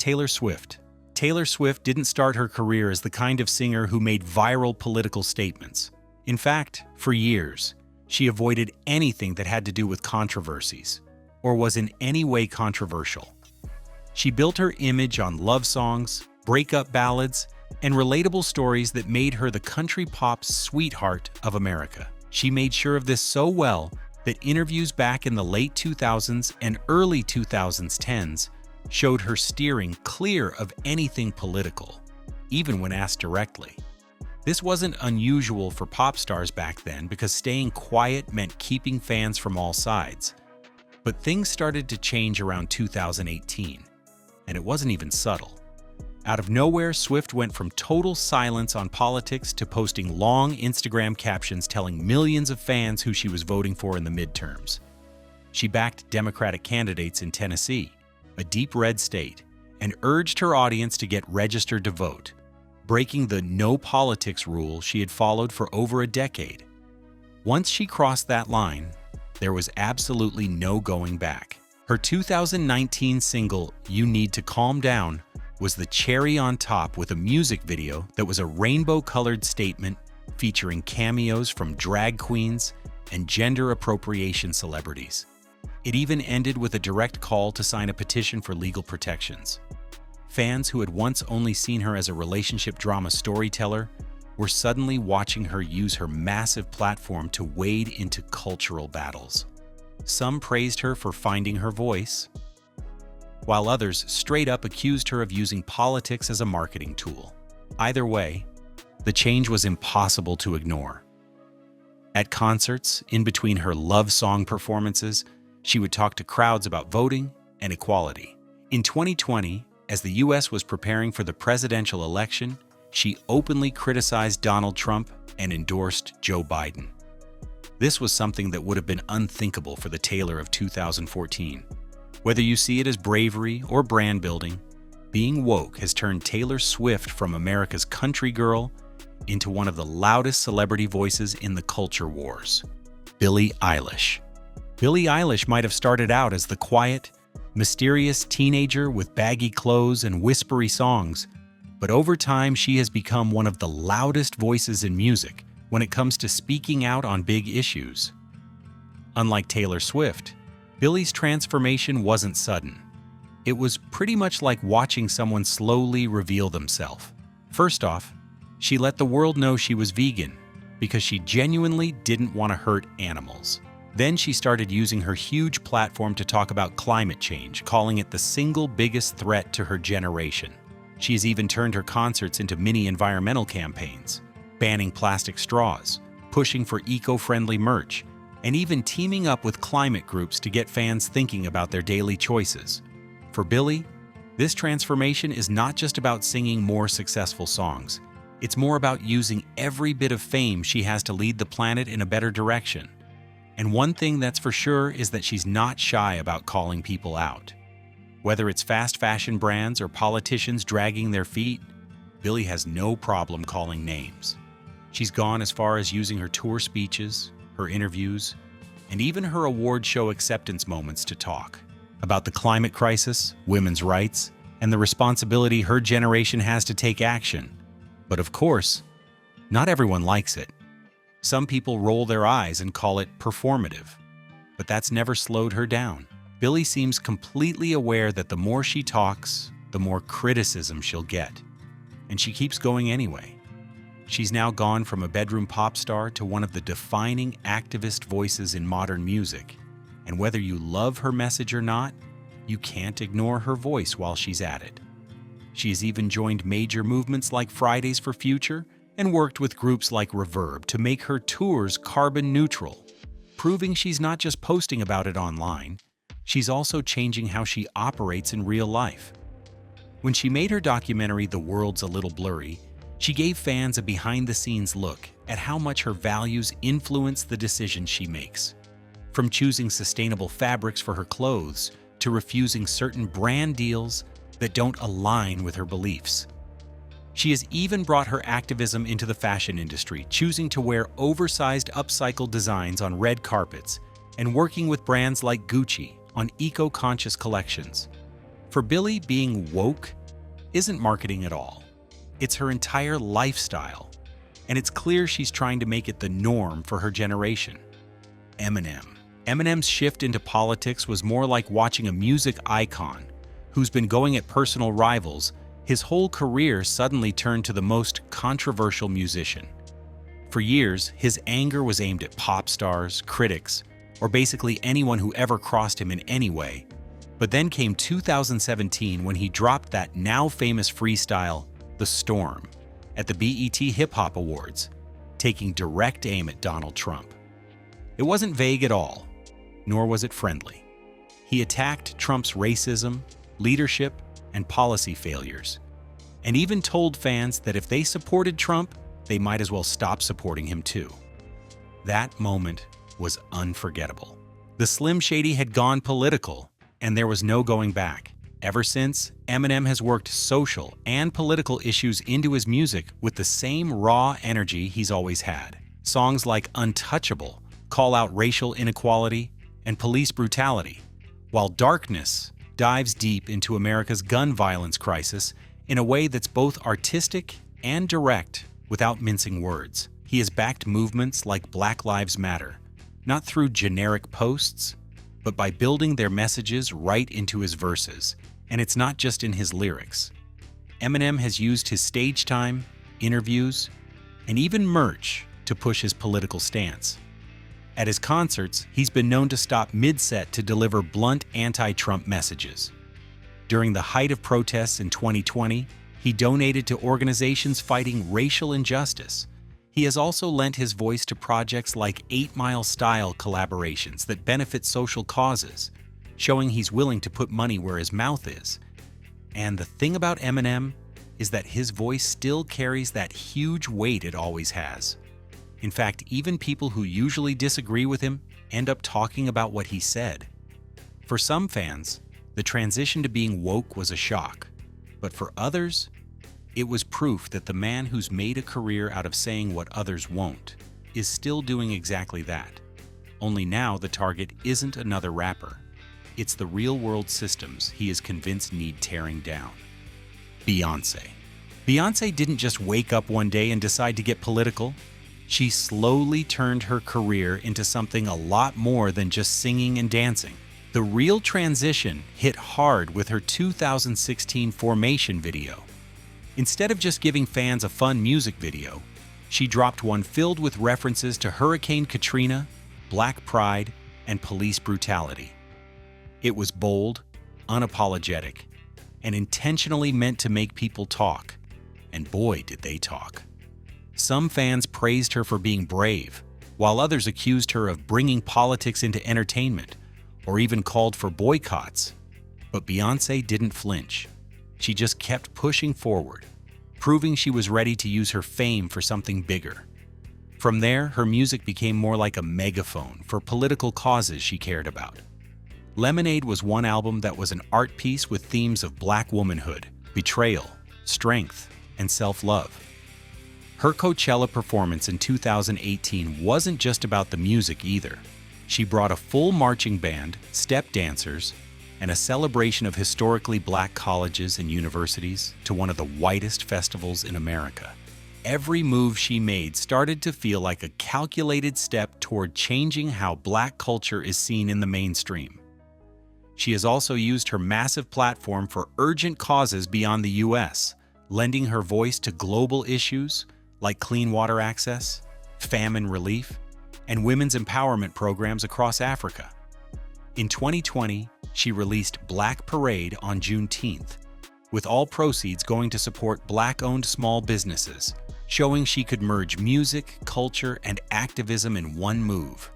Taylor Swift. Taylor Swift didn't start her career as the kind of singer who made viral political statements. In fact, for years, she avoided anything that had to do with controversies or was in any way controversial. She built her image on love songs, breakup ballads, and relatable stories that made her the country pop's sweetheart of America. She made sure of this so well that interviews back in the late 2000s and early 2010s showed her steering clear of anything political, even when asked directly. This wasn't unusual for pop stars back then because staying quiet meant keeping fans from all sides. But things started to change around 2018, and it wasn't even subtle. Out of nowhere, Swift went from total silence on politics to posting long Instagram captions telling millions of fans who she was voting for in the midterms. She backed Democratic candidates in Tennessee, a deep red state, and urged her audience to get registered to vote, breaking the no politics rule she had followed for over a decade. Once she crossed that line, there was absolutely no going back. Her 2019 single, You Need to Calm Down, was the cherry on top with a music video that was a rainbow-colored statement featuring cameos from drag queens and gender appropriation celebrities. It even ended with a direct call to sign a petition for legal protections. Fans who had once only seen her as a relationship drama storyteller were suddenly watching her use her massive platform to wade into cultural battles. Some praised her for finding her voice, while others straight up accused her of using politics as a marketing tool. Either way, the change was impossible to ignore. At concerts, in between her love song performances, she would talk to crowds about voting and equality. In 2020, as the US was preparing for the presidential election, she openly criticized Donald Trump and endorsed Joe Biden. This was something that would have been unthinkable for the Taylor of 2014. Whether you see it as bravery or brand building, being woke has turned Taylor Swift from America's country girl into one of the loudest celebrity voices in the culture wars. Billie Eilish. Billie Eilish might have started out as the quiet, mysterious teenager with baggy clothes and whispery songs, but over time she has become one of the loudest voices in music when it comes to speaking out on big issues. Unlike Taylor Swift, Billie's transformation wasn't sudden. It was pretty much like watching someone slowly reveal themselves. First off, she let the world know she was vegan because she genuinely didn't want to hurt animals. Then she started using her huge platform to talk about climate change, calling it the single biggest threat to her generation. She has even turned her concerts into mini environmental campaigns, banning plastic straws, pushing for eco-friendly merch, and even teaming up with climate groups to get fans thinking about their daily choices. For Billie, this transformation is not just about singing more successful songs. It's more about using every bit of fame she has to lead the planet in a better direction. And one thing that's for sure is that she's not shy about calling people out. Whether it's fast fashion brands or politicians dragging their feet, Billie has no problem calling names. She's gone as far as using her tour speeches, her interviews, and even her award show acceptance moments to talk about the climate crisis, women's rights, and the responsibility her generation has to take action. But of course, not everyone likes it. Some people roll their eyes and call it performative, but that's never slowed her down. Billie seems completely aware that the more she talks, the more criticism she'll get, and she keeps going anyway. She's now gone from a bedroom pop star to one of the defining activist voices in modern music, and whether you love her message or not, you can't ignore her voice while she's at it. She has even joined major movements like Fridays for Future and worked with groups like Reverb to make her tours carbon neutral, proving she's not just posting about it online, she's also changing how she operates in real life. When she made her documentary The World's a Little Blurry, she gave fans a behind-the-scenes look at how much her values influence the decisions she makes. From choosing sustainable fabrics for her clothes to refusing certain brand deals that don't align with her beliefs. She has even brought her activism into the fashion industry, choosing to wear oversized upcycled designs on red carpets and working with brands like Gucci on eco-conscious collections. For Billie, being woke isn't marketing at all. It's her entire lifestyle, and it's clear she's trying to make it the norm for her generation. Eminem's shift into politics was more like watching a music icon who's been going at personal rivals. His whole career suddenly turned to the most controversial musician. For years, his anger was aimed at pop stars, critics, or basically anyone who ever crossed him in any way. But then came 2017 when he dropped that now famous freestyle, The Storm, at the BET Hip Hop Awards, taking direct aim at Donald Trump. It wasn't vague at all, nor was it friendly. He attacked Trump's racism, leadership, and policy failures, and even told fans that if they supported Trump, they might as well stop supporting him too. That moment was unforgettable. The Slim Shady had gone political, and there was no going back. Ever since, Eminem has worked social and political issues into his music with the same raw energy he's always had. Songs like Untouchable call out racial inequality and police brutality, while Darkness dives deep into America's gun violence crisis in a way that's both artistic and direct without mincing words. He has backed movements like Black Lives Matter, not through generic posts, but by building their messages right into his verses. And it's not just in his lyrics. Eminem has used his stage time, interviews, and even merch to push his political stance. At his concerts, he's been known to stop mid-set to deliver blunt anti-Trump messages. During the height of protests in 2020, he donated to organizations fighting racial injustice. He has also lent his voice to projects like 8 Mile Style collaborations that benefit social causes, showing he's willing to put money where his mouth is. And the thing about Eminem is that his voice still carries that huge weight it always has. In fact, even people who usually disagree with him end up talking about what he said. For some fans, the transition to being woke was a shock, but for others, it was proof that the man who's made a career out of saying what others won't is still doing exactly that. Only now the target isn't another rapper. It's the real-world systems he is convinced need tearing down. Beyoncé. Beyoncé didn't just wake up one day and decide to get political. She slowly turned her career into something a lot more than just singing and dancing. The real transition hit hard with her 2016 Formation video. Instead of just giving fans a fun music video, she dropped one filled with references to Hurricane Katrina, Black Pride, and police brutality. It was bold, unapologetic, and intentionally meant to make people talk. And boy, did they talk. Some fans praised her for being brave, while others accused her of bringing politics into entertainment, or even called for boycotts. But Beyoncé didn't flinch. She just kept pushing forward, proving she was ready to use her fame for something bigger. From there, her music became more like a megaphone for political causes she cared about. Lemonade was one album that was an art piece with themes of Black womanhood, betrayal, strength, and self-love. Her Coachella performance in 2018 wasn't just about the music either. She brought a full marching band, step dancers, and a celebration of historically Black colleges and universities to one of the whitest festivals in America. Every move she made started to feel like a calculated step toward changing how Black culture is seen in the mainstream. She has also used her massive platform for urgent causes beyond the US, lending her voice to global issues like clean water access, famine relief, and women's empowerment programs across Africa. In 2020, she released Black Parade on Juneteenth, with all proceeds going to support Black-owned small businesses, showing she could merge music, culture, and activism in one move.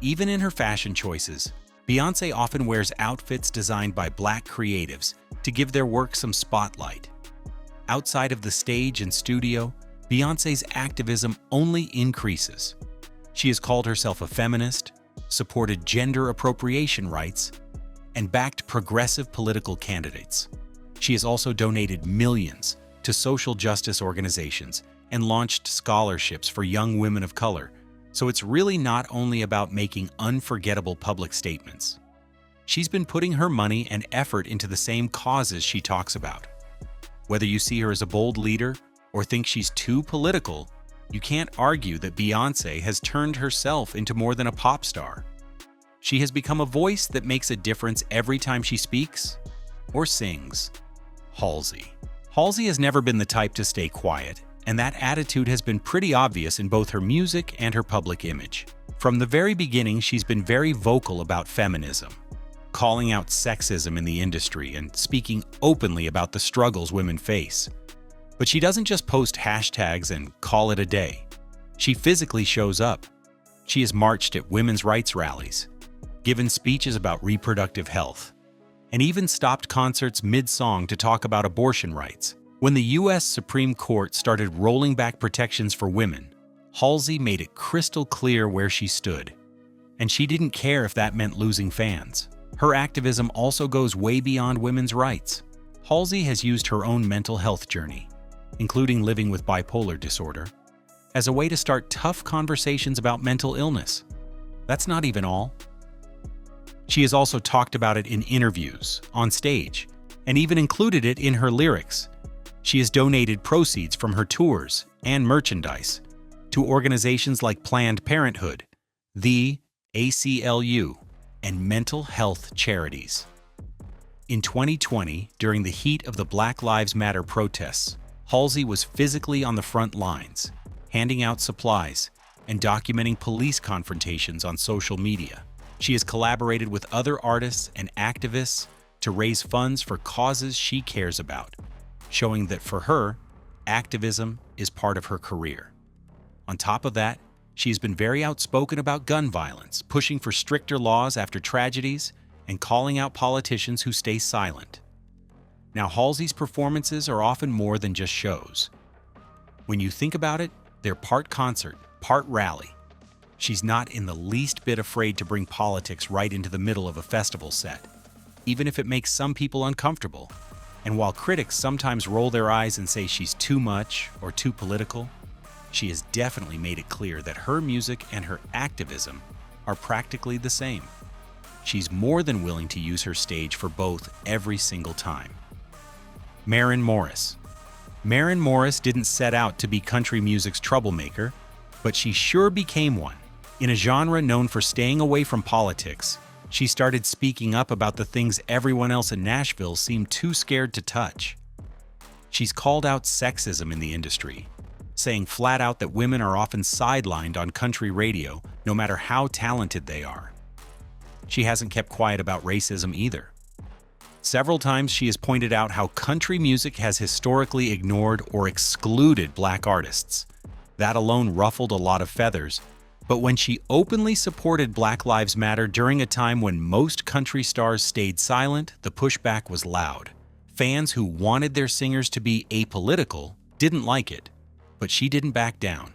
Even in her fashion choices, Beyoncé often wears outfits designed by Black creatives to give their work some spotlight. Outside of the stage and studio, Beyoncé's activism only increases. She has called herself a feminist, supported gender appropriation rights, and backed progressive political candidates. She has also donated millions to social justice organizations and launched scholarships for young women of color, so it's really not only about making unforgettable public statements. She's been putting her money and effort into the same causes she talks about. Whether you see her as a bold leader or think she's too political, you can't argue that Beyoncé has turned herself into more than a pop star. She has become a voice that makes a difference every time she speaks or sings. Halsey. Halsey has never been the type to stay quiet, and that attitude has been pretty obvious in both her music and her public image. From the very beginning, she's been very vocal about feminism, calling out sexism in the industry and speaking openly about the struggles women face. But she doesn't just post hashtags and call it a day. She physically shows up. She has marched at women's rights rallies, given speeches about reproductive health, and even stopped concerts mid-song to talk about abortion rights. When the U.S. Supreme Court started rolling back protections for women, Halsey made it crystal clear where she stood, and she didn't care if that meant losing fans. Her activism also goes way beyond women's rights. Halsey has used her own mental health journey, including living with bipolar disorder, as a way to start tough conversations about mental illness. That's not even all. She has also talked about it in interviews, on stage, and even included it in her lyrics. She has donated proceeds from her tours and merchandise to organizations like Planned Parenthood, the ACLU, and mental health charities. In 2020, during the heat of the Black Lives Matter protests, Halsey was physically on the front lines, handing out supplies and documenting police confrontations on social media. She has collaborated with other artists and activists to raise funds for causes she cares about, showing that for her, activism is part of her career. On top of that, she has been very outspoken about gun violence, pushing for stricter laws after tragedies and calling out politicians who stay silent. Now, Halsey's performances are often more than just shows. When you think about it, they're part concert, part rally. She's not in the least bit afraid to bring politics right into the middle of a festival set, even if it makes some people uncomfortable. And while critics sometimes roll their eyes and say she's too much or too political, she has definitely made it clear that her music and her activism are practically the same. She's more than willing to use her stage for both every single time. Maren Morris. Maren Morris didn't set out to be country music's troublemaker, but she sure became one. In a genre known for staying away from politics, she started speaking up about the things everyone else in Nashville seemed too scared to touch. She's called out sexism in the industry, saying flat out that women are often sidelined on country radio, no matter how talented they are. She hasn't kept quiet about racism either. Several times she has pointed out how country music has historically ignored or excluded black artists. That alone ruffled a lot of feathers, but when she openly supported Black Lives Matter during a time when most country stars stayed silent, the pushback was loud. Fans who wanted their singers to be apolitical didn't like it, but she didn't back down.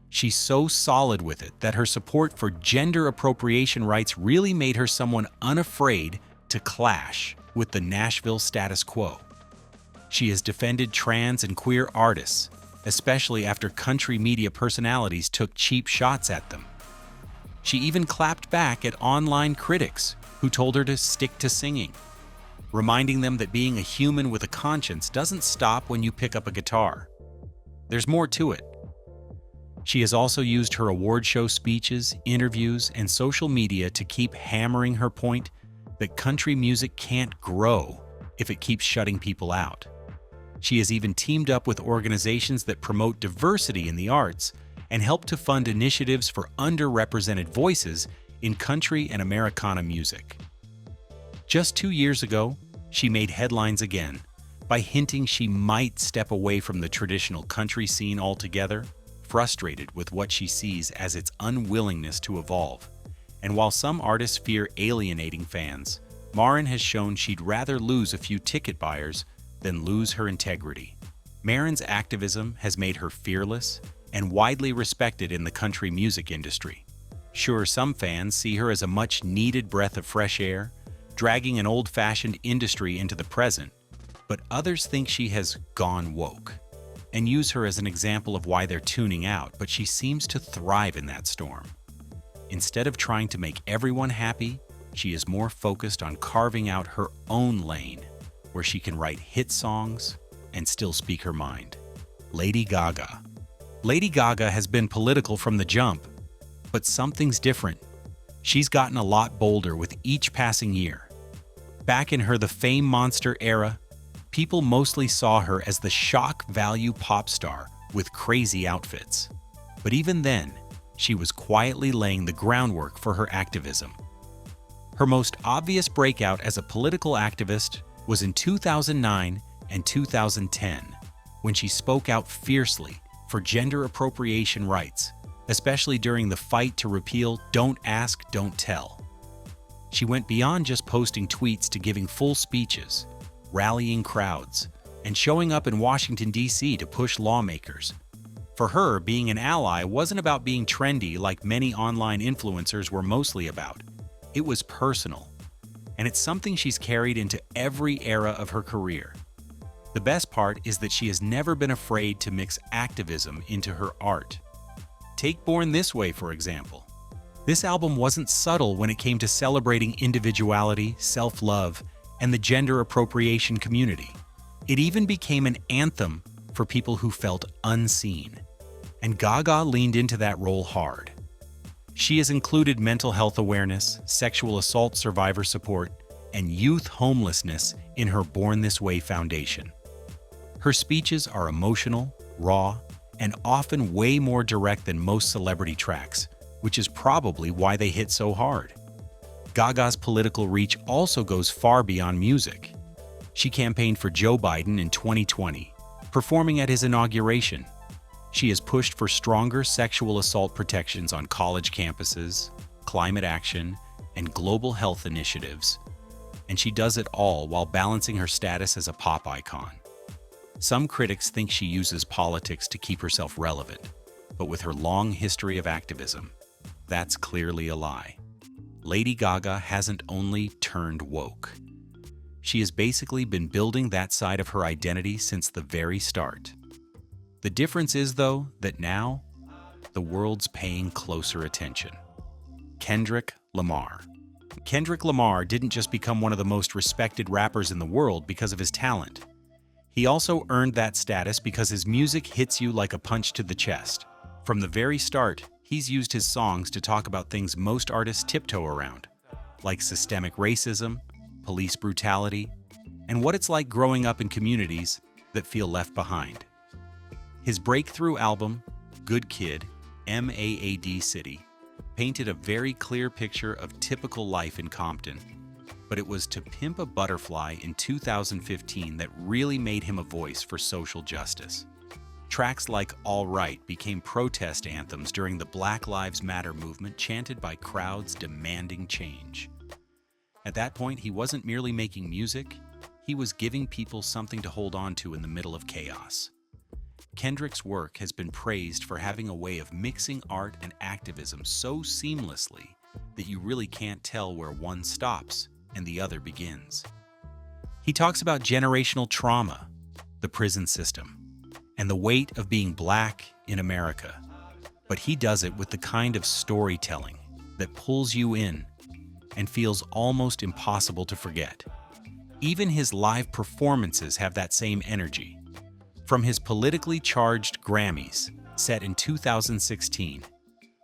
She's so solid with it that her support for gender appropriation rights really made her someone unafraid to clash with the Nashville status quo. She has defended trans and queer artists, especially after country media personalities took cheap shots at them. She even clapped back at online critics who told her to stick to singing, reminding them that being a human with a conscience doesn't stop when you pick up a guitar. There's more to it. She has also used her award show speeches, interviews, and social media to keep hammering her point that country music can't grow if it keeps shutting people out. She has even teamed up with organizations that promote diversity in the arts and help to fund initiatives for underrepresented voices in country and Americana music. Just 2 years ago, she made headlines again by hinting she might step away from the traditional country scene altogether, frustrated with what she sees as its unwillingness to evolve. And while some artists fear alienating fans, Maren has shown she'd rather lose a few ticket buyers than lose her integrity. Maren's activism has made her fearless and widely respected in the country music industry. Sure, some fans see her as a much-needed breath of fresh air, dragging an old-fashioned industry into the present, but others think she has gone woke and use her as an example of why they're tuning out, but she seems to thrive in that storm. Instead of trying to make everyone happy, she is more focused on carving out her own lane, where she can write hit songs and still speak her mind. Lady Gaga. Lady Gaga has been political from the jump, but something's different. She's gotten a lot bolder with each passing year. Back in her The Fame Monster era, people mostly saw her as the shock value pop star with crazy outfits. But even then, she was quietly laying the groundwork for her activism. Her most obvious breakout as a political activist was in 2009 and 2010, when she spoke out fiercely for gender appropriation rights, especially during the fight to repeal Don't Ask, Don't Tell. She went beyond just posting tweets to giving full speeches, rallying crowds, and showing up in Washington, D.C. to push lawmakers. For her, being an ally wasn't about being trendy like many online influencers were mostly about. It was personal, and it's something she's carried into every era of her career. The best part is that she has never been afraid to mix activism into her art. Take Born This Way, for example. This album wasn't subtle when it came to celebrating individuality, self-love, and the gender appropriation community. It even became an anthem for people who felt unseen. And Gaga leaned into that role hard. She has included mental health awareness, sexual assault survivor support, and youth homelessness in her Born This Way Foundation. Her speeches are emotional, raw, and often way more direct than most celebrity tracks, which is probably why they hit so hard. Gaga's political reach also goes far beyond music. She campaigned for Joe Biden in 2020, performing at his inauguration. She has pushed for stronger sexual assault protections on college campuses, climate action, and global health initiatives. And she does it all while balancing her status as a pop icon. Some critics think she uses politics to keep herself relevant, but with her long history of activism, that's clearly a lie. Lady Gaga hasn't only turned woke. She has basically been building that side of her identity since the very start. The difference is, though, that now, the world's paying closer attention. Kendrick Lamar. Kendrick Lamar didn't just become one of the most respected rappers in the world because of his talent. He also earned that status because his music hits you like a punch to the chest. From the very start, he's used his songs to talk about things most artists tiptoe around, like systemic racism, police brutality, and what it's like growing up in communities that feel left behind. His breakthrough album, Good Kid, MAAD City, painted a very clear picture of typical life in Compton, but it was To Pimp a Butterfly in 2015 that really made him a voice for social justice. Tracks like All Right became protest anthems during the Black Lives Matter movement, chanted by crowds demanding change. At that point, he wasn't merely making music, he was giving people something to hold on to in the middle of chaos. Kendrick's work has been praised for having a way of mixing art and activism so seamlessly that you really can't tell where one stops and the other begins. He talks about generational trauma, the prison system, and the weight of being Black in America. But he does it with the kind of storytelling that pulls you in and feels almost impossible to forget. Even his live performances have that same energy. From his politically charged Grammys, set in 2016,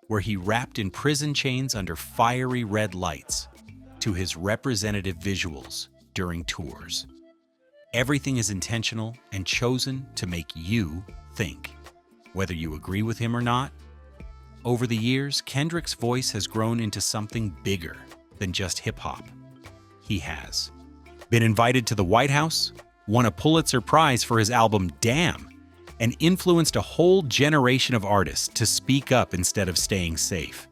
where he rapped in prison chains under fiery red lights, to his representative visuals during tours. Everything is intentional and chosen to make you think, whether you agree with him or not. Over the years, Kendrick's voice has grown into something bigger than just hip-hop. He has been invited to the White House, won a Pulitzer Prize for his album Damn, and influenced a whole generation of artists to speak up instead of staying safe.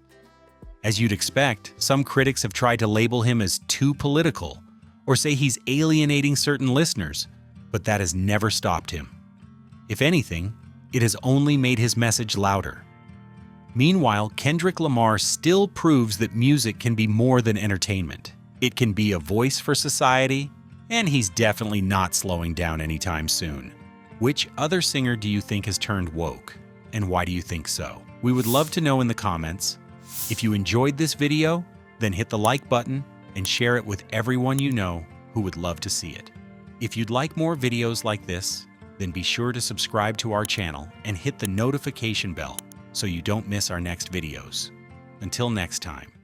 As you'd expect, some critics have tried to label him as too political or say he's alienating certain listeners, but that has never stopped him. If anything, it has only made his message louder. Meanwhile, Kendrick Lamar still proves that music can be more than entertainment. It can be a voice for society, and he's definitely not slowing down anytime soon. Which other singer do you think has turned woke, and why do you think so? We would love to know in the comments. If you enjoyed this video, then hit the like button and share it with everyone you know who would love to see it. If you'd like more videos like this, then be sure to subscribe to our channel and hit the notification bell so you don't miss our next videos. Until next time.